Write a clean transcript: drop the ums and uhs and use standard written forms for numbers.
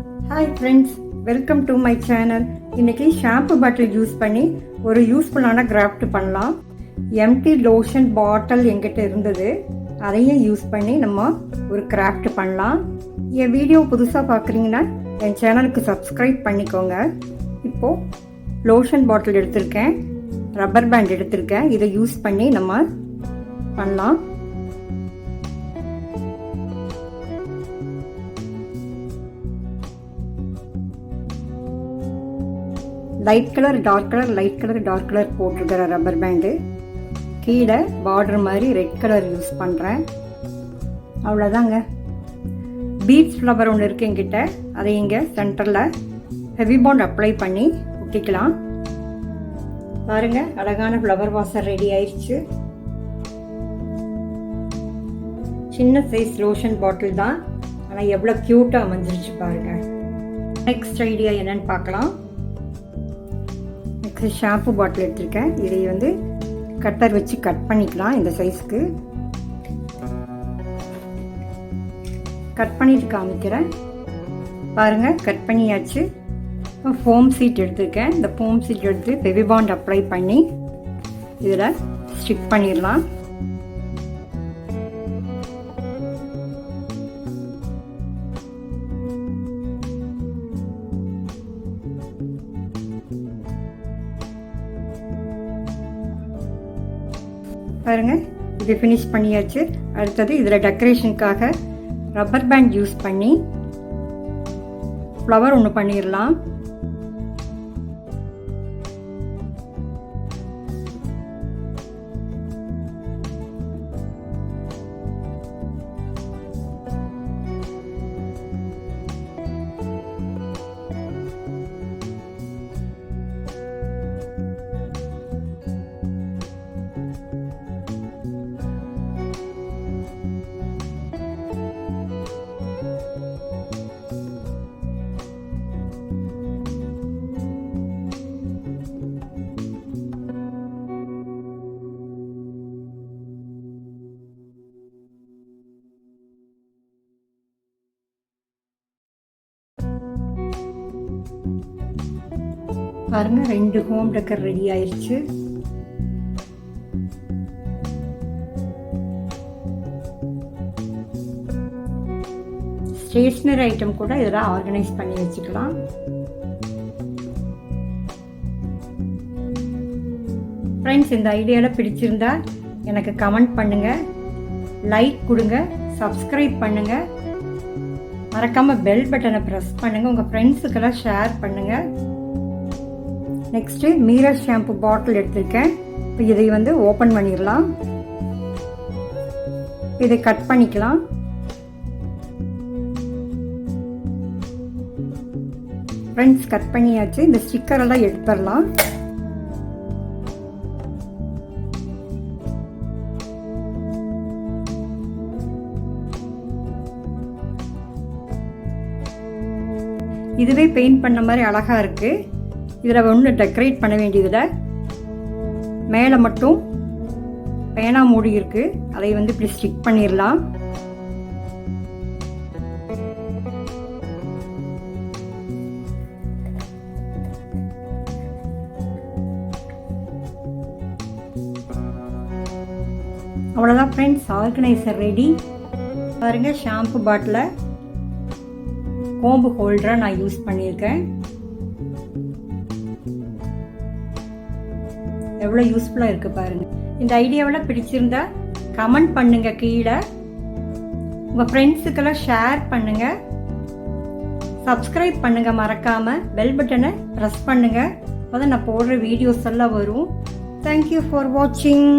Hi friends, welcome to my channel. இன்னைக்கு shampoo bottle use பண்ணி ஒரு யூஸ்ஃபுல்லான கிராஃப்ட் பண்ணலாம். எம்டி லோஷன் பாட்டில் என்கிட்ட இருந்தது, அதையும் யூஸ் பண்ணி நம்ம ஒரு கிராஃப்ட் பண்ணலாம். என் வீடியோ புதுசாக பார்க்குறீங்கன்னா என் சேனலுக்கு சப்ஸ்கிரைப் பண்ணிக்கோங்க. இப்போது லோஷன் பாட்டில் எடுத்திருக்கேன், ரப்பர் பேண்ட் எடுத்திருக்கேன், இதை யூஸ் பண்ணி நம்ம பண்ணலாம். Light colour dark colour light colour dark colour போட்டிருக்கிற ரப்பர் பேண்டு, கீழே பார்டர் மாதிரி ரெட் கலர் யூஸ் பண்ணுறேன். அவ்வளோதாங்க. பீட்ஸ் ஃப்ளவர் ஒன்று இருக்குது என்கிட்ட, அதை இங்கே சென்டரில் ஹெவி பாண்ட் அப்ளை பண்ணி ஒட்டிக்கலாம். பாருங்கள், அழகான ஃப்ளவர் வாசர் ரெடி ஆயிடுச்சு. சின்ன சைஸ் லோஷன் பாட்டில் தான், ஆனால் எவ்வளோ க்யூட்டாக அமைஞ்சிருச்சு பாருங்கள். நெக்ஸ்ட் ஐடியா என்னன்னு பார்க்கலாம். ஷாம்பு பாட்டில் எடுத்திருக்கேன், இதை வந்து கட்டர் வச்சு கட் பண்ணிக்கலாம். இந்த சைஸ்க்கு கட் பண்ணிட்டு காமிக்கிறேன். பாருங்க, கட் பண்ணியாச்சு. ஃபோம் சீட் எடுத்திருக்கேன், இந்த ஃபோம் சீட் எடுத்து ஹெவி பாண்ட் அப்ளை பண்ணி இதில் ஸ்டிக் பண்ணிடலாம். பாருங்க, இது ஃபினிஷ் பண்ணியாச்சு. அடுத்தது இதில் டெக்கரேஷனுக்காக ரப்பர் பேண்ட் யூஸ் பண்ணி ஃப்ளவர் ஒன்று பண்ணிடலாம். பாருங்க, 2 ஹோம் டெக்கர் ரெடி ஆயிடுச்சு. ஸ்டேஷனரி ஐட்டம் கூட இதெல்லாம் ஆர்கனைஸ் பண்ணி வச்சுக்கலாம். ஃப்ரெண்ட்ஸ், இந்த ஐடியாவில் பிடிச்சிருந்தா எனக்கு கமெண்ட் பண்ணுங்க, லைக் கொடுங்க, சப்ஸ்கிரைப் பண்ணுங்க, மறக்காம பெல் பட்டனை ப்ரெஸ் பண்ணுங்க, உங்க ஃப்ரெண்ட்ஸுக்கெல்லாம் ஷேர் பண்ணுங்க. நெக்ஸ்ட்டு மிரர் ஷாம்பு பாட்டில் எடுத்திருக்கேன். இப்போ இதை வந்து ஓப்பன் பண்ணிடலாம். இதை கட் பண்ணிக்கலாம். ஃப்ரெண்ட்ஸ், கட் பண்ணியாச்சு. இந்த ஸ்டிக்கர் எல்லாம் எடுத்துடலாம். இதுவே பெயிண்ட் பண்ண மாதிரி அழகா இருக்கு. இதில் ஒன்று டெக்கரேட் பண்ண வேண்டியதில் மேலே மட்டும் பேனா மூடி இருக்கு, அதை வந்து இப்படி ஸ்டிக் பண்ணிடலாம். அவ்வளோதான் ஃப்ரெண்ட்ஸ், ஆர்கனைசர் ரெடி. பாருங்க, ஷாம்பு பாட்டில் கோம்பு ஹோல்டராக நான் யூஸ் பண்ணியிருக்கேன். எவ்வளோ யூஸ்ஃபுல்லாக இருக்குது பாருங்க. இந்த ஐடியாவெல்லாம் பிடிச்சிருந்தா கமெண்ட் பண்ணுங்க, கீழே உங்கள் ஃப்ரெண்ட்ஸுக்கெல்லாம் ஷேர் பண்ணுங்க, சப்ஸ்கிரைப் பண்ணுங்க, மறக்காம பெல் பட்டனை ப்ரெஸ் பண்ணுங்க. அப்போ தான் நான் போடுற வீடியோஸ் எல்லாம் வரும். தேங்க்யூ ஃபார் வாட்சிங்.